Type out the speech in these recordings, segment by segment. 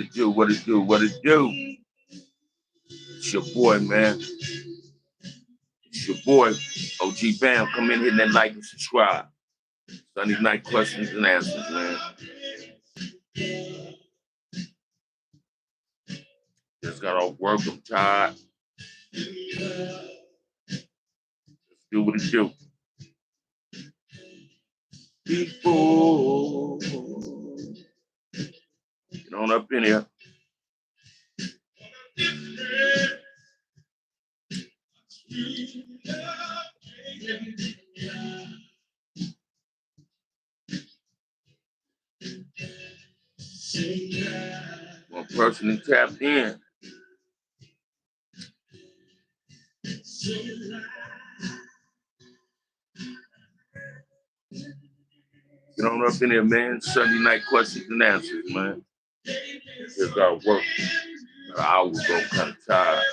What it do? What it do? It's your boy, man. It's your boy, OG Bam. Come in, hit that like and subscribe. Sunday night questions and answers, man. Just got off work. I'm tired. Let's do what it do. People, get on up in here. One person is tapped in. Get on up in here, man. Sunday night questions and answers, man. Just got work. An hour ago, kind of tired.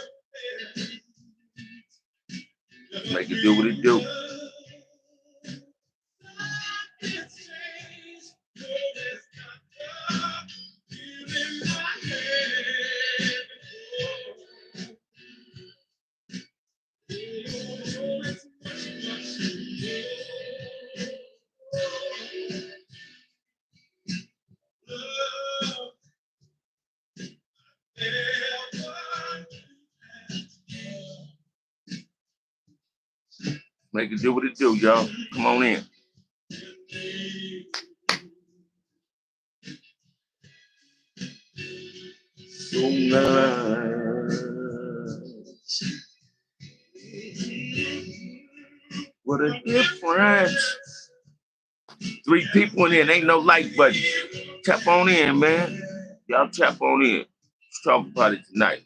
Make it do what it do. Make it do what it do, y'all. Come on in. What a difference. 3 people in here and ain't no like button. Tap on in, man. Y'all tap on in. Let's talk about it tonight.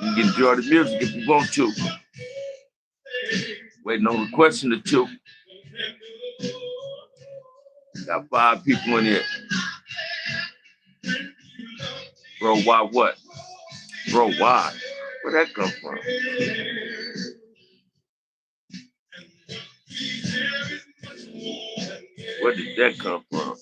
You can enjoy the music if you want to. Waiting on a question or two. Got 5 people in here. Bro, why what? Bro, why? Where'd that come from? Where did that come from?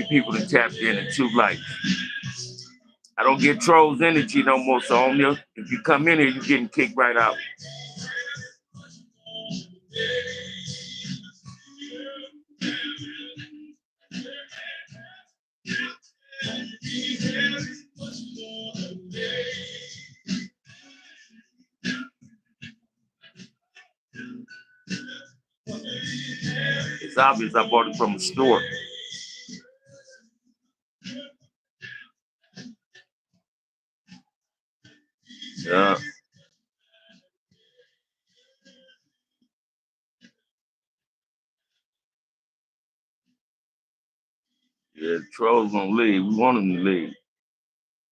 People that tapped in and 2 likes. I don't get trolls energy no more, so on there, if you come in here, you're getting kicked right out. It's obvious I bought it from a store. Yeah. Yeah, trolls gonna leave. We want them to leave.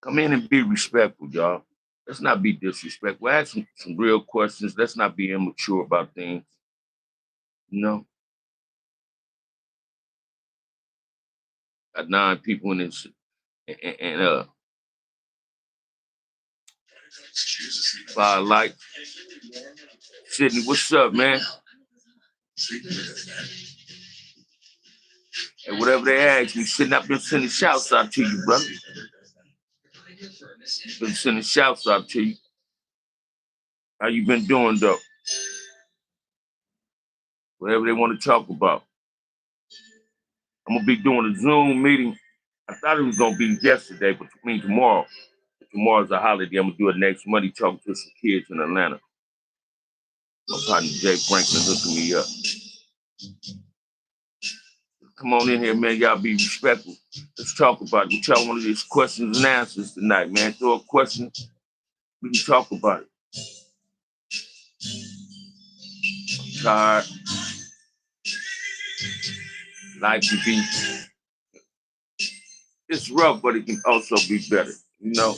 Come in and be respectful, y'all. Let's not be disrespectful. Ask some real questions. Let's not be immature about things. You know? Got 9 people in this and 5 likes. Sydney, what's up, man? And whatever they ask me, I've been sending shouts out to you, brother. Been sending shouts out to you. How you been doing, though? Whatever they want to talk about. I'm gonna be doing a Zoom meeting. I thought it was gonna be yesterday, but I mean tomorrow. Tomorrow's a holiday. I'm gonna do it next Monday, talking to some kids in Atlanta. My partner Jay Franklin hooking me up. Come on in here, man. Y'all be respectful. Let's talk about it. What y'all want to do? Questions and answers tonight, man. Throw a question. We can talk about it. I'm tired. Life can be, it's rough, but it can also be better, you know?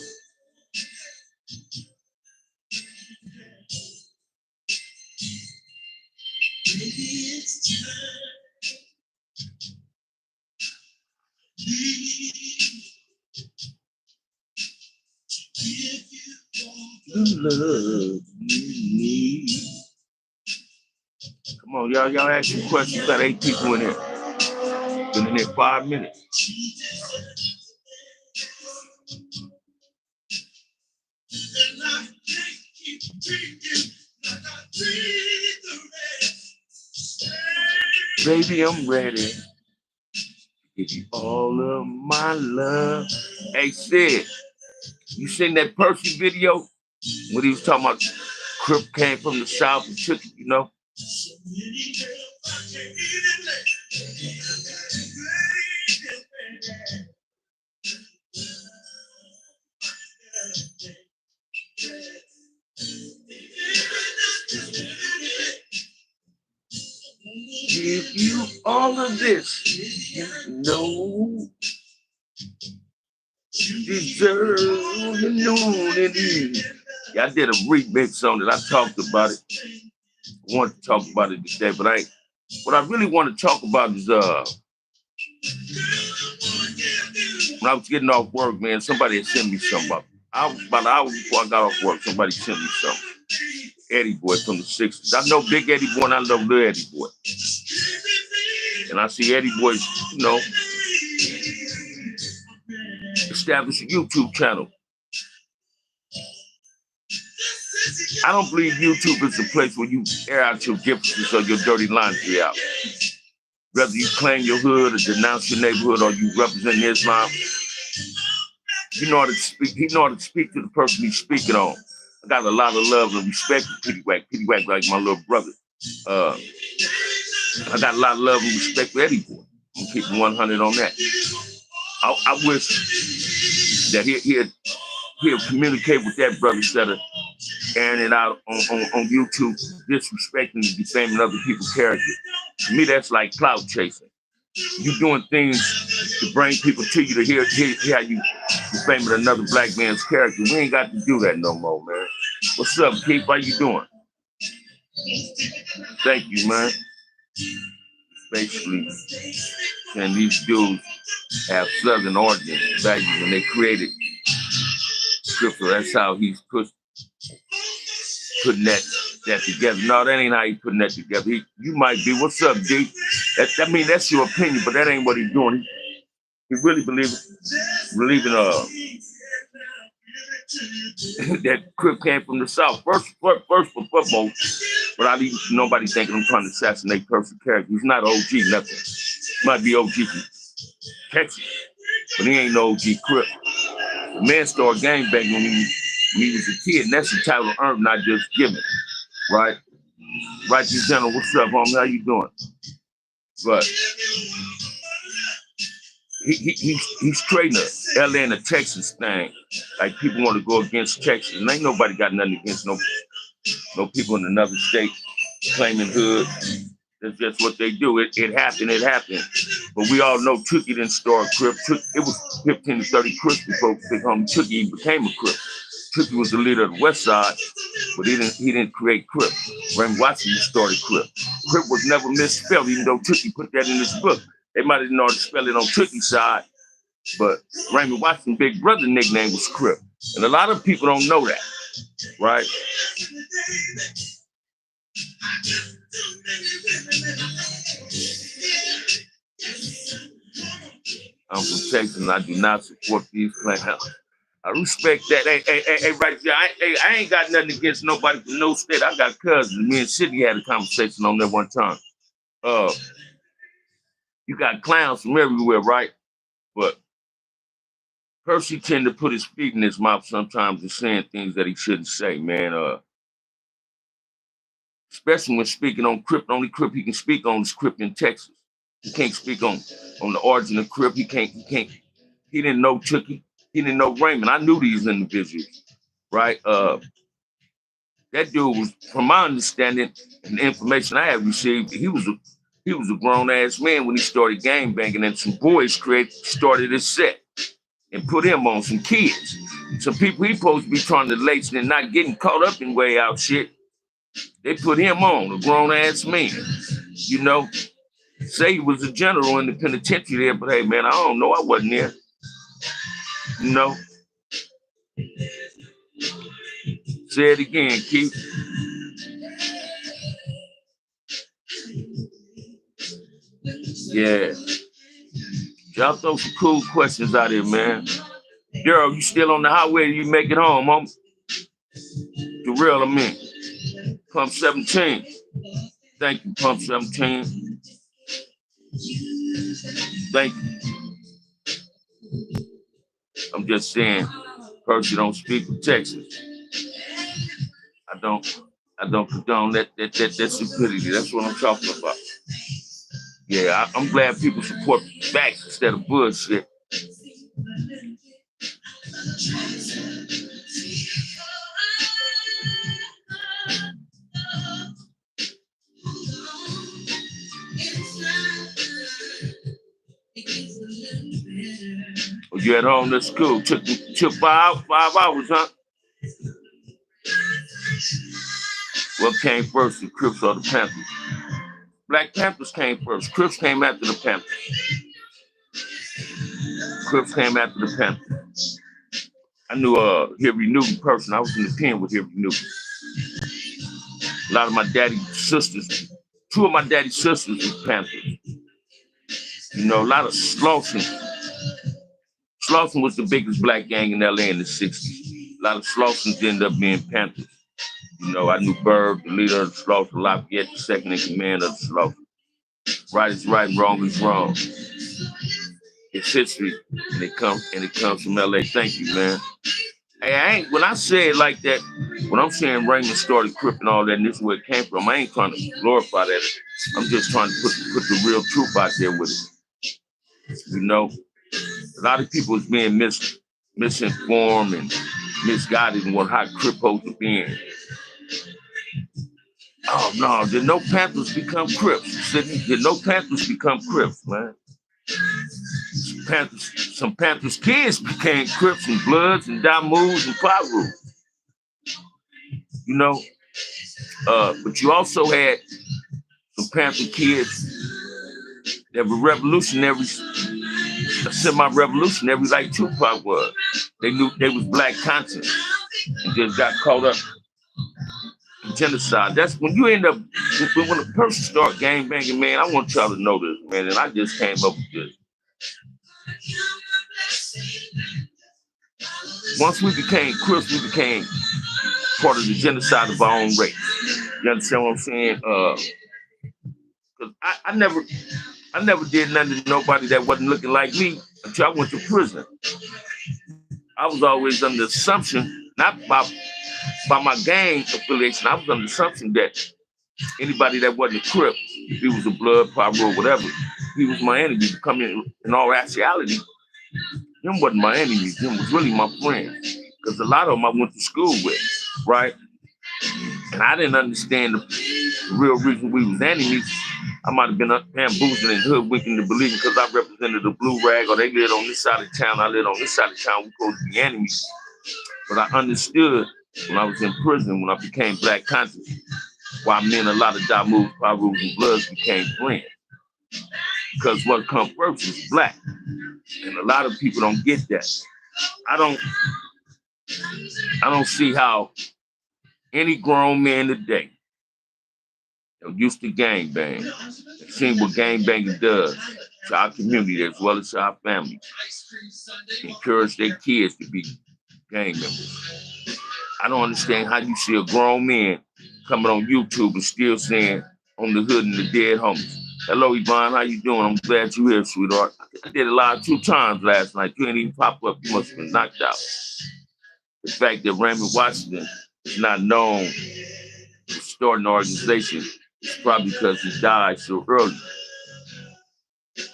Love me. Come on, y'all ask some questions. Got 8 people in here. Been in here 5 minutes. Baby, I'm ready. Give you all of my love. Hey, Sid, you seen that Percy video when he was talking about Crip came from the South and took it, you know? Give you all of this, you know. Deserve the noon. Yeah, I did a remix on it. I talked about it. I wanted to talk about it today, but what I really want to talk about is when I was getting off work, man, somebody had sent me something about about an hour before I got off work, somebody sent me something. Eddie Boy from the 60s. I know Big Eddie Boy and I love Little Eddie Boy. And I see Eddie Boy, you know, establish a YouTube channel. I don't believe YouTube is a place where you air out your differences or your dirty laundry out. Whether you claim your hood or denounce your neighborhood or you represent Islam, you know how to speak. He know how to speak to the person he's speaking on. I got a lot of love and respect for Petey Wack. Petey Wack like my little brother. I got a lot of love and respect for Eddie Boy. I'm keeping 100 on that. I wish that he'll communicate with that brother instead of airing it out on YouTube, disrespecting and defaming other people's characters. To me, that's like clout chasing. You doing things to bring people to you to hear how you defaming another black man's character. We ain't got to do that no more, man. What's up, Keith? How you doing? Thank you, man. Basically, and these dudes have Southern origin values when they created Scripture. That's how he's putting that together. No, that ain't how he's putting that together. You might be. What's up, D? I mean, that's your opinion, but that ain't what he's doing. He really believes that Crip came from the South. First for football, without even nobody thinking I'm trying to assassinate Percy character. He's not OG, nothing. Might be OG from Texas, but he ain't no OG Crip. The man started gangbanging when he was a kid, and that's the title earned, not just given. Right? Right, you gentlemen, what's up, homie? How you doing? But he's trading a LA and a Texas thing. Like people want to go against Texas, and ain't nobody got nothing against no people in another state claiming hood. That's just what they do. It happened. But we all know Tookie didn't start Crip. It was 15 to 30 Crips before Big Homie Tookie became a Crip. Tookie was the leader of the West Side, but he didn't create Crip. Ram Watson started Crip. Crip was never misspelled, even though Tookie put that in his book. They might have known how to spell it on Tookie's side, but Raymond Watson's big brother nickname was Crip. And a lot of people don't know that, right? I'm from Texas and I do not support these claims. I respect that. Hey, right there. I ain't got nothing against nobody from no state. I got cousins. Me and Sidney had a conversation on that one time. You got clowns from everywhere, right? But Percy tend to put his feet in his mouth sometimes and saying things that he shouldn't say, man. Especially when speaking on Crip. The only Crip he can speak on is Crip in Texas. He can't speak on the origin of Crip. He didn't know Chucky. He didn't know Raymond. I knew these individuals, right? That dude was, from my understanding and the information I have received, he was a grown ass man when he started gang banging, and some boys started his set and put him on some kids. Some people he supposed to be trying to lace and not getting caught up in way out shit. They put him on, a grown ass man. You know, say he was a general in the penitentiary there, but hey man, I don't know, I wasn't there. You know. Say it again, Keith. Yeah. Y'all throw some cool questions out here, man. Girl, you still on the highway? You make it home, homie? The real, I mean. Pump 17. Thank you, Pump 17. Thank you. I'm just saying, Percy don't speak for Texas. I don't condone that stupidity. That's what I'm talking about. Yeah, I'm glad people support facts instead of bullshit. Well, you at home, that's cool. Took 5 hours, huh? What came first, the Crips or the Panthers? Black Panthers came first. Crips came after the Panthers. Crips came after the Panthers. I knew Henry Newton person. I was in the pen with Henry Newton. A lot of my daddy's sisters, 2 of my daddy's sisters was Panthers. You know, a lot of Slauson. Slauson was the biggest black gang in LA in the 60s. A lot of Slausons ended up being Panthers. You know, I knew Bird, the leader of the Slauson, Lafayette, the second in command of the Slauson. Right is right, wrong is wrong. It's history, and it comes from LA. Thank you, man. Hey, when I say it like that, when I'm saying Raymond started Crip and all that, and this is where it came from, I ain't trying to glorify that. I'm just trying to put the real truth out there with it. You know, a lot of people is being misinformed and misguided in how Crip supposed to be. Oh no, did no Panthers become Crips? Did no Panthers become Crips, man? Some Panthers kids became Crips and Bloods and Damus and Piru. You know, but you also had some Panther kids that were revolutionaries, semi-revolutionary like Tupac was. They knew they was black conscious and just got caught up in genocide. That's when you end up, when a person start gang banging, man, I want y'all to know this, man, and I just came up with this. Once we became Crips, we became part of the genocide of our own race. You understand what I'm saying? Cause I never did nothing to nobody that wasn't looking like me until I went to prison. I was always under the assumption, not by my gang affiliation, I was under the assumption that anybody that wasn't a Crip, if he was a Blood, Pyro, or whatever, he was my enemy. Come in all actuality, them wasn't my enemies, them was really my friends. Because a lot of them I went to school with, right? And I didn't understand the real reason we was enemies. I might have been bamboozling and hoodwinking to believing because I represented the blue rag, or they lived on this side of town, I lived on this side of town, we supposed to be enemies. But I understood when I was in prison, when I became black conscious, why me and a lot of Damus, Pirus, and Bloods became friends. Because what comes first is black. And a lot of people don't get that. I don't see how any grown man today that used to gangbang, seen what gangbanging does to our community as well as to our family, encourage their kids to be gang members. I don't understand how you see a grown man coming on YouTube and still saying on the hood and the dead homies. Hello, Yvonne, how you doing? I'm glad you're here, sweetheart. I did a live 2 times last night. You ain't even pop up. You must have been knocked out. The fact that Raymond Washington is not known for starting an organization is probably because he died so early.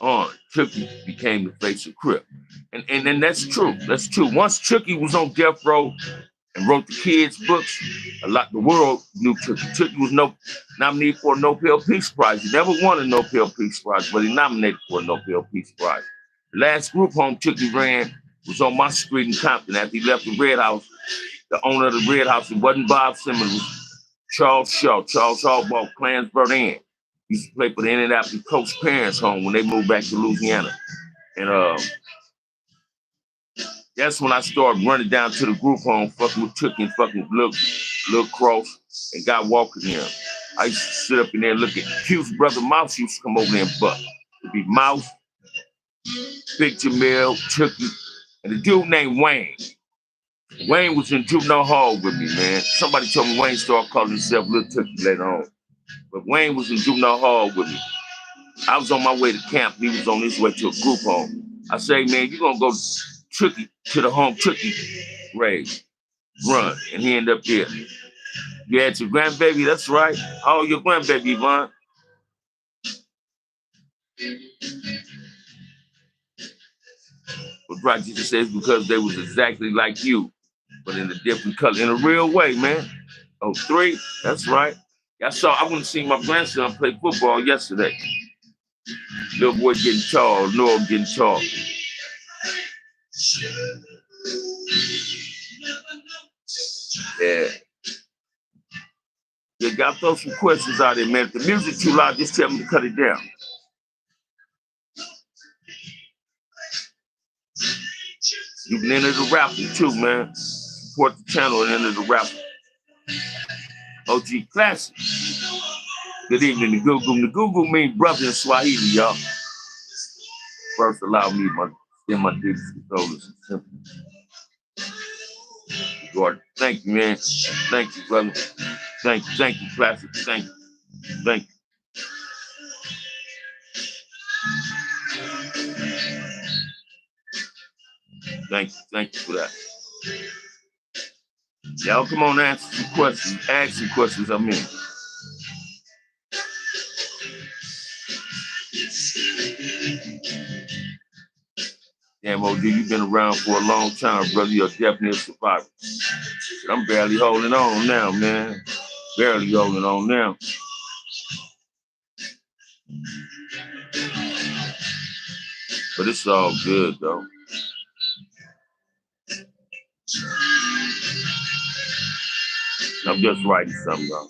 on. Chucky became the face of Crip. And that's true. That's true. Once Chucky was on death row and wrote the kids' books, the world knew Chucky. Chucky was nominated for a Nobel Peace Prize. He never won a Nobel Peace Prize, but he nominated for a Nobel Peace Prize. The last group home Chucky ran was on my street in Compton. After he left the Red House, the owner of the Red House, it wasn't Bob Simmons, it was Charles Shaw. Charles Shaw bought Clansburg Inn. He used to play for the Indianapolis Colts parents' home when they moved back to Louisiana. And that's when I started running down to the group home, fucking with Chucky and fucking Lil Cross and got walking there. I used to sit up in there and look at Q's brother Mouse used to come over there and butt. It'd be Mouse, Big Jamil, Chucky, and a dude named Wayne. Wayne was in juvenile hall with me, man. Somebody told me Wayne started calling himself Lil Chucky later on. But Wayne was in juvenile hall with me. I was on my way to camp. He was on his way to a group home. I say, man, you're going to go Chucky to the home Chucky raised, run. And he ended up there. You had your grandbaby, that's right. Oh, your grandbaby, Yvonne. But Roger just says because they was exactly like you, but in a different color, in a real way, man. Oh, 3, that's right. I went to see my grandson play football yesterday. Little boy getting tall, Noah getting tall. Yeah. You got to throw some questions out there, man. If the music too loud, just tell me to cut it down. You can enter the raffle too, man. Support the channel and enter the raffle. OG Classic. Good evening, the Google. The Google means brother in Swahili, y'all. First, allow me to send my deepest condolences. Thank you, man. Thank you, brother. Thank you, Classic. Thank you. Thank you for that. Y'all come on, answer some questions. Ask some questions, I mean. Damn, OG, you've been around for a long time, brother. You're definitely a survivor. I'm barely holding on now, man. Barely holding on now. But it's all good, though. I'm just writing something though.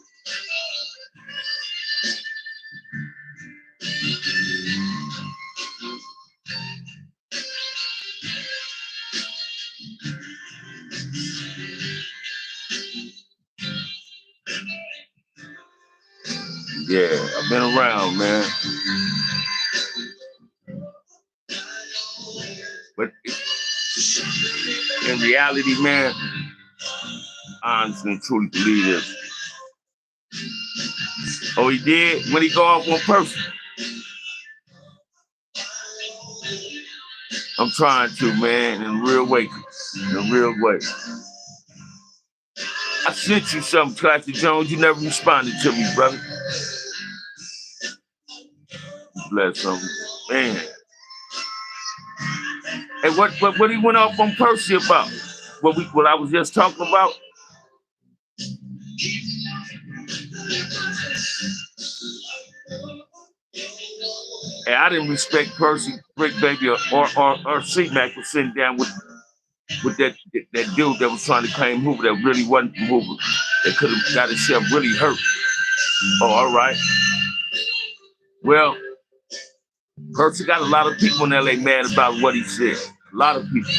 Yeah, I've been around, man. But in reality, man, I honestly and truly believe this. Oh, he did? When he go off one person? I'm trying to, man, in a real way. In a real way. I sent you something, Classic Jones. You never responded to me, brother. Bless him. Man. And what he went off on Percy about? What I was just talking about? And I didn't respect Percy, Brick Baby, or C-Mac for sitting down with that dude that was trying to claim Hoover that really wasn't from Hoover. That could have got himself really hurt. Oh, all right. Well, Percy got a lot of people in LA mad about what he said. A lot of people.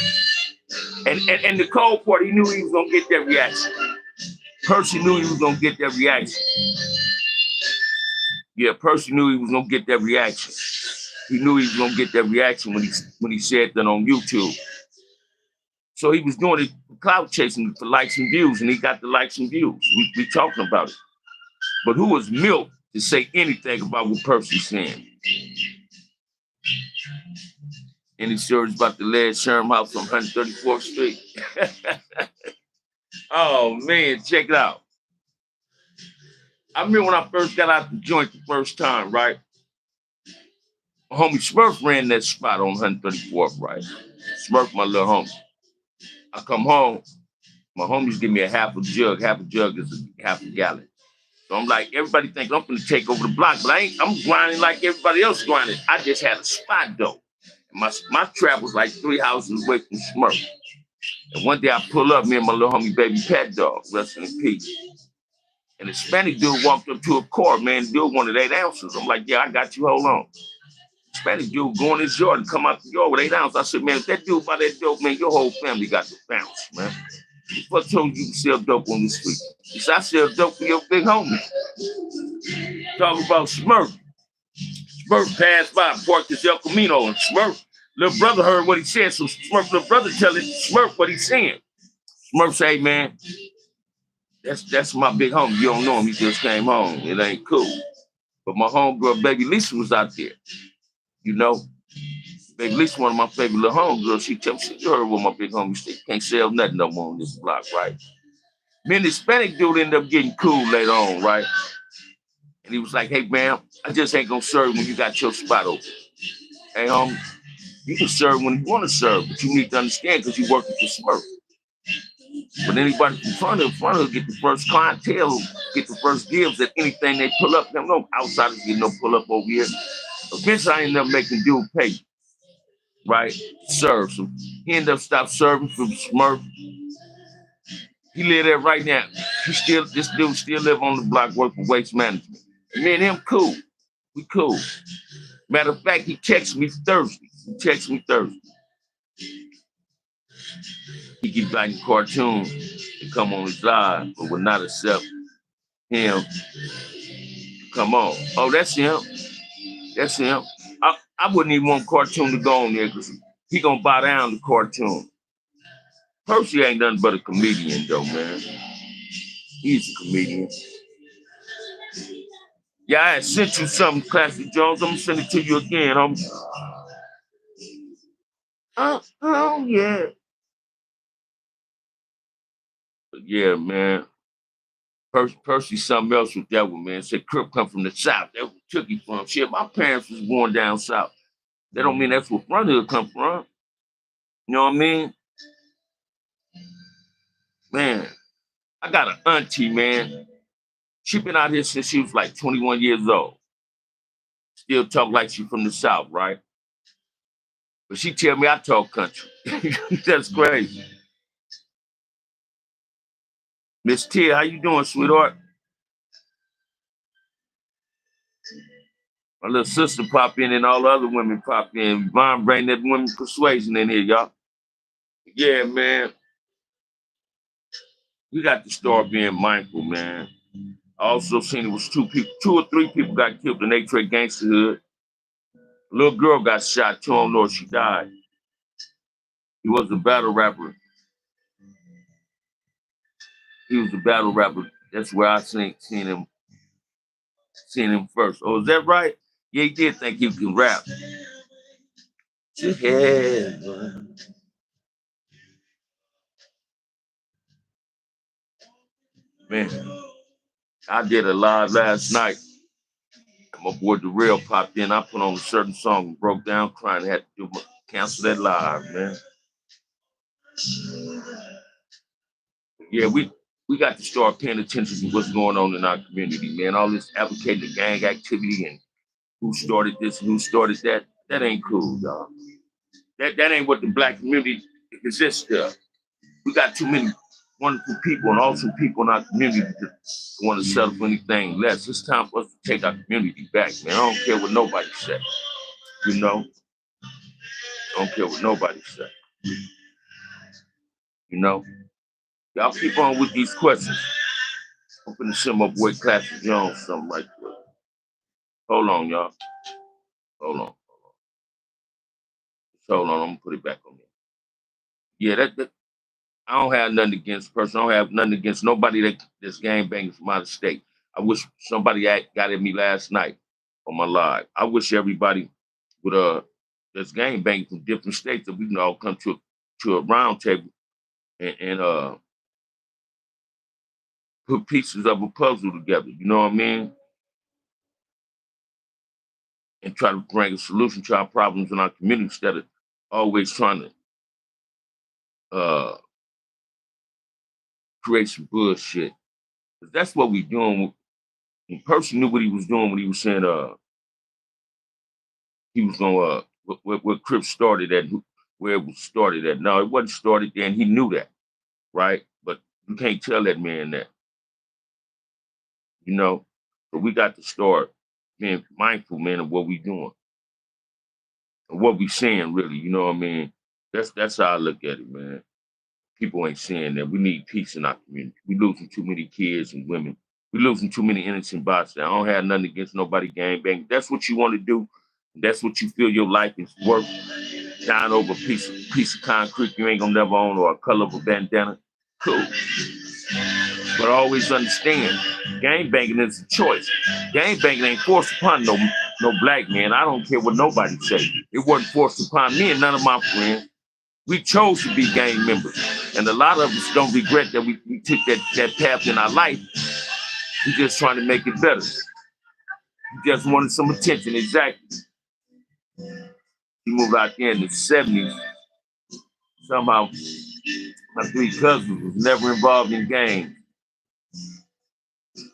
And the cold part, he knew he was gonna get that reaction. Percy knew he was gonna get that reaction. Yeah, Percy knew he was gonna get that reaction. He knew he was gonna get that reaction when he said that on YouTube. So he was doing it for clout chasing for likes and views, and he got the likes and views. We talking about it. But who was Milk to say anything about what Percy's saying? Any stories about the lead Sherm house on 134th Street? Oh man, check it out. I remember when I first got out the joint the first time, right? My homie Smurf ran that spot on 134th, right? Smurf, my little homie. I come home, my homies give me a half a jug. Half a jug is a half a gallon. So I'm like, everybody think I'm gonna take over the block, but I'm grinding like everybody else grinding. I just had a spot though. And my trap was like 3 houses away from Smurf. And one day I pull up, me and my little homie Baby Pet Dog, rest in peace. And the Hispanic dude walked up to a car, man, dude wanted 8 ounces. I'm like, yeah, I got you, hold on. Hispanic dude going his yard and come out the yard with 8 ounces. I said, man, if that dude buy that dope, man, your whole family got to bounce, man. What told you to sell dope on the street? He said, I sell dope for your big homie. Talking about Smurf. Smurf passed by, parked his El Camino, and Smurf, little brother heard what he said, so Smurf, little brother telling Smurf what he's saying. Smurf say, hey, man, that's my big homie. You don't know him, he just came home. It ain't cool. But my homegirl, Baby Lisa, was out there. You know, Baby Lisa, one of my favorite little homegirls, she tell me, you heard what my big homie said, can't sell nothing no more on this block, right? Me and the Hispanic dude ended up getting cool later on, right? And he was like, hey, man, I just ain't gonna serve when you got your spot open. Hey, homie, you can serve when you want to serve, but you need to understand because you're working for Smurf. But anybody from front of get the first clientele, get the first deals at anything they pull up. Them no outsiders get no pull up over here. Eventually, I ended up making dude pay, right? Serve. So he ended up stopped serving from Smurf. He live there right now. This dude still live on the block, work for Waste Management. And me and him cool. We cool. Matter of fact, he texts me Thursday. He keep writing cartoons to come on his live, but will not accept him to come on. Oh, that's him. That's him. I wouldn't even want cartoon to go on there because he gonna bow down to cartoon. Percy ain't nothing but a comedian though, man. He's a comedian. Yeah, I had sent you something, Classic Jones. I'm gonna send it to you again. Oh yeah. But yeah, man. Percy's something else with that one, man. Said Crip come from the South. That's where took him from. Shit, my parents was born down south. That don't mean that's where Front Hood come from. You know what I mean? Man, I got an auntie, man. She been out here since she was like 21 years old. Still talk like she from the South, right? But she tell me I talk country. That's crazy. Miss Tia, how you doing, sweetheart? My little sister pop in and all the other women pop in. Mom bring that women persuasion in here, y'all. Yeah, man. We got to start being mindful, man. I also seen it was 2 or 3 people got killed in A-Trade Gangsta Hood. A little girl got shot, 2 don't know if she died. He was a battle rapper. He was a battle rapper. That's where I seen him first. Oh, is that right? Yeah, he did think he could rap. Yeah, man. I did a live last night. My boy The Real popped in. I put on a certain song and broke down crying. Had to cancel that live, man. Yeah, we got to start paying attention to what's going on in our community, man. All this advocating the gang activity and who started this and who started that. That ain't cool, dog. That ain't what the black community exists of. We got too many wonderful people and awesome people in our community to want to settle for anything less. It's time for us to take our community back, man. I don't care what nobody says. You know, I don't care what nobody says. You know, y'all keep on with these questions. I'm finna send my boy Classic Jones something right quick. Hold on, y'all. Hold on. Hold on. I'm gonna put it back on there. Yeah, that I don't have nothing against person. I don't have nothing against nobody that's gang banging from out of state. I wish somebody got at me last night on my live. I wish everybody would that's gang banging from different states that we can all come to a round table and put pieces of a puzzle together. You know what I mean? and try to bring a solution to our problems in our community instead of always trying to create some bullshit. 'Cause that's what we doing. And person knew what he was doing when he was saying he was gonna where Crip started at, where it was started at. No, it wasn't started there, and he knew that, right? But you can't tell that man that, you know. So we got to start being mindful, man, of what we doing and what we saying, really. You know what I mean? That's how I look at it, man. People ain't saying that. We need peace in our community. We losing too many kids and women. We losing too many innocent bystanders. I don't have nothing against nobody gang bang. That's what you want to do. That's what you feel your life is worth. Dying over a piece of concrete you ain't gonna never own or a color of a bandana. Cool. But always understand, gang banging is a choice. Gang banging ain't forced upon no black man. I don't care what nobody say. It wasn't forced upon me and none of my friends. We chose to be gang members. And a lot of us don't regret that we took that path in our life. We just trying to make it better. We just wanted some attention, exactly. He moved out there in the 70s. Somehow, my three cousins was never involved in gangs,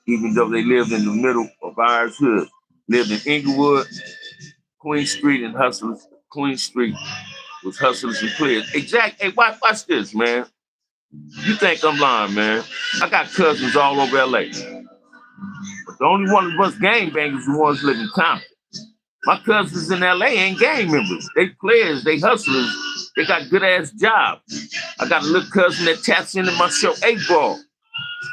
even though they lived in the middle of ours hood. Lived in Inglewood, Queen Street, and Hustlers. Queen Street was Hustlers and Players. Exactly. Hey, watch this, man. You think I'm lying, man. I got cousins all over LA. But the only one of us gangbangers the ones living in Compton. My cousins in LA ain't gang members. They players, they hustlers. They got good ass jobs. I got a little cousin that taps into my show, 8-Ball,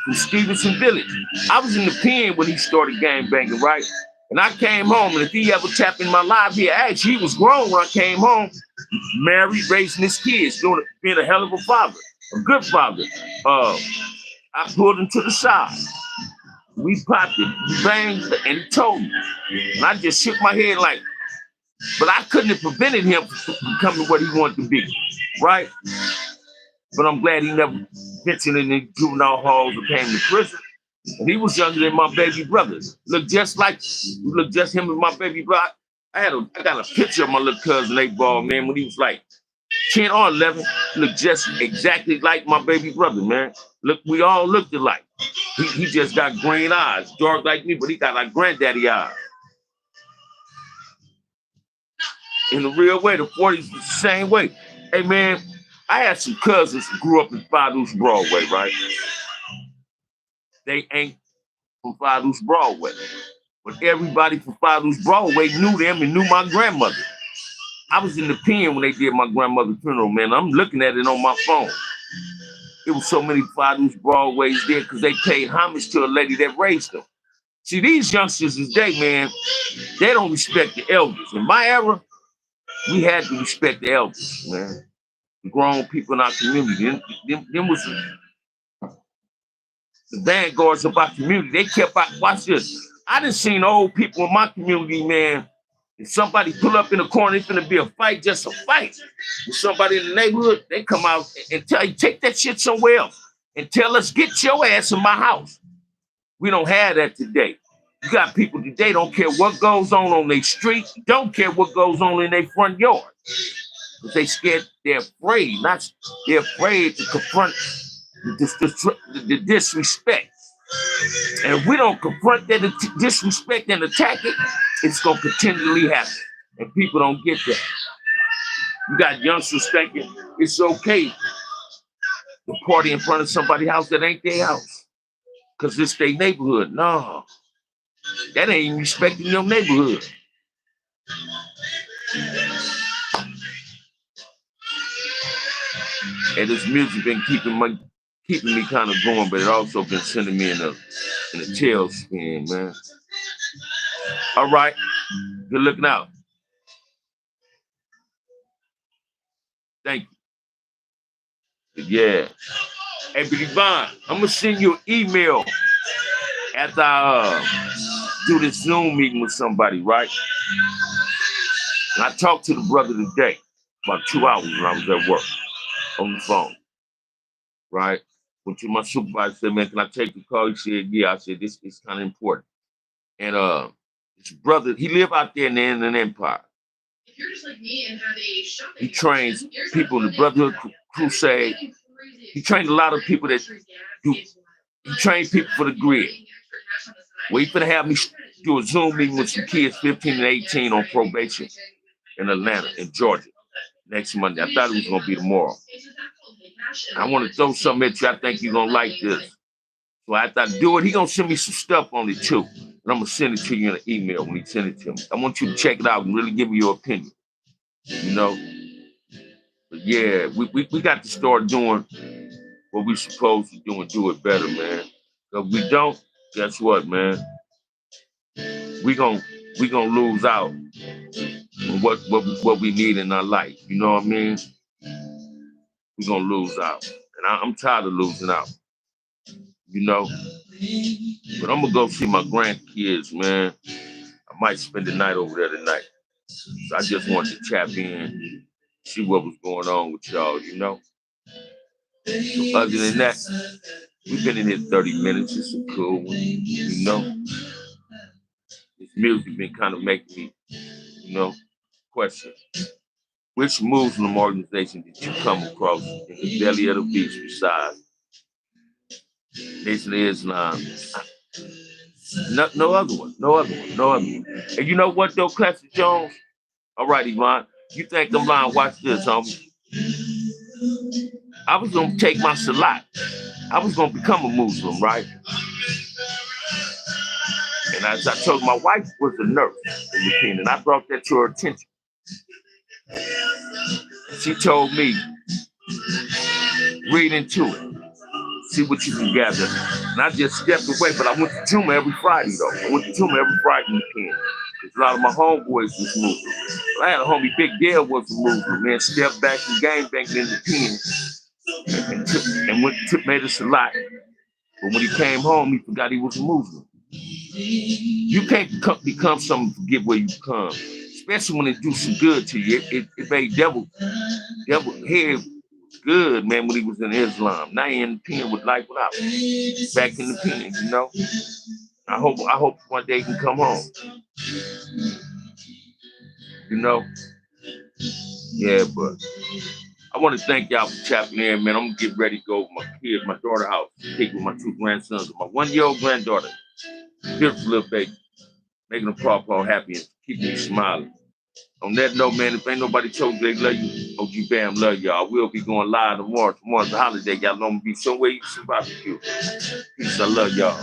from Stevenson Village. I was in the pen when he started gang banging, right? And I came home, and if he ever tapped in my live here, actually, he was grown when I came home, married, raising his kids, being a hell of a father, a good father. I pulled him to the side. We popped it, we banged, and he told me. And I just shook my head like, but I couldn't have prevented him from becoming what he wanted to be, right? But I'm glad he never ventured in the juvenile halls or came to prison. And he was younger than my baby brother. Look just him and my baby brother. I got a picture of my little cousin 8-Ball, man, when he was like 10 or 11. Looked just exactly like my baby brother, man. Look, we all looked alike. He just got green eyes, dark like me, but he got like granddaddy eyes. In the real way, the 40s was the same way. Hey, man, I had some cousins who grew up in Fadou's Broadway, right? They ain't from Fadou's Broadway. But everybody from Fadou's Broadway knew them and knew my grandmother. I was in the pen when they did my grandmother's funeral, man. I'm looking at it on my phone. It was so many Fadou's Broadways there because they paid homage to a lady that raised them. See, these youngsters today, man, they don't respect the elders. In my era, we had to respect the elders, man. The grown people in our community. Them was the vanguards of our community. They kept out, watch this. I done seen old people in my community, man. If somebody pull up in the corner, it's gonna be a fight, just a fight. With somebody in the neighborhood, they come out and tell you, take that shit somewhere else. And tell us, get your ass in my house. We don't have that today. You got people today don't care what goes on their street, don't care what goes on in their front yard. But they scared, they're afraid, they're afraid to confront the disrespect. And if we don't confront that disrespect and attack it, it's going to continually happen. And people don't get that. You got youngsters thinking it's okay to party in front of somebody's house that ain't their house because it's their neighborhood. No, that ain't even respecting your neighborhood. And this music been keeping me kind of going, but it also been sending me in a tailspin, man. All right, good looking out. Thank you. Yeah. Hey, but Yvonne, I'm gonna send you an email after I do this Zoom meeting with somebody, right? And I talked to the brother today, about 2 hours when I was at work on the phone, right? Went to my supervisor, said, man, can I take the call? He said, yeah. I said, this is kind of important. And His brother, he lived out there in the Inland Empire. If you're just like me and have a shopping he trains people in the Brotherhood Crusade. He trained a lot of people that do. He trained people for the grid. Well, he finna have me do a Zoom meeting with some kids 15 and 18 on probation in Atlanta, in Georgia, next Monday. I thought it was gonna be tomorrow. I want to throw something at you. I think you're gonna like this. So after I do it, he gonna send me some stuff on it too. And I'm gonna send it to you in an email when he send it to me. I want you to check it out and really give me your opinion. You know? But yeah, we got to start doing what we're supposed to do and do it better, man. If we don't, guess what, man? We gonna lose out on what we need in our life. You know what I mean? We're gonna lose out. And I'm tired of losing out. You know? But I'm gonna go see my grandkids, man. I might spend the night over there tonight. So I just wanted to tap in, see what was going on with y'all, you know? So other than that, we've been in here 30 minutes. It's a cool one, you know? This music been kind of making me, you know, question. Which Muslim organization did you come across in the belly of the beast besides Nation of Islam? No other one. And you know what though, Classic Jones? All right, Yvonne. You think I'm lying? Watch this, homie. I was gonna take my salat. I was gonna become a Muslim, right? And as I told my wife was a nurse in the pen, and I brought that to her attention. She told me, read into it. See what you can gather. And I just stepped away, but I went to Juma every Friday, though. I went to Juma every Friday in the pen. Because a lot of my homeboys was Muslim. But I had a homie, Big Dale was a Muslim, man. Stepped back and game banging in the pen. And made us a lot. But when he came home, he forgot he was a Muslim. You can't become something to forget where you come. Especially when it do some good to you. It made devil head good, man, when he was in Islam. Now he in the pen with life without. Back in the pen, you know. I hope one day he can come home. You know? Yeah, but I want to thank y'all for tapping in, man. I'm gonna get ready to go with my kids, my daughter's house, take with my two grandsons, my 1-year-old granddaughter. Beautiful little baby. Making them papa happy and keeping me smiling. On that note, man, if ain't nobody told you they love you, OG Bam love y'all. We'll be going live tomorrow. Tomorrow's a holiday. Y'all know I'm gonna be somewhere you can barbecue. Peace, I love y'all.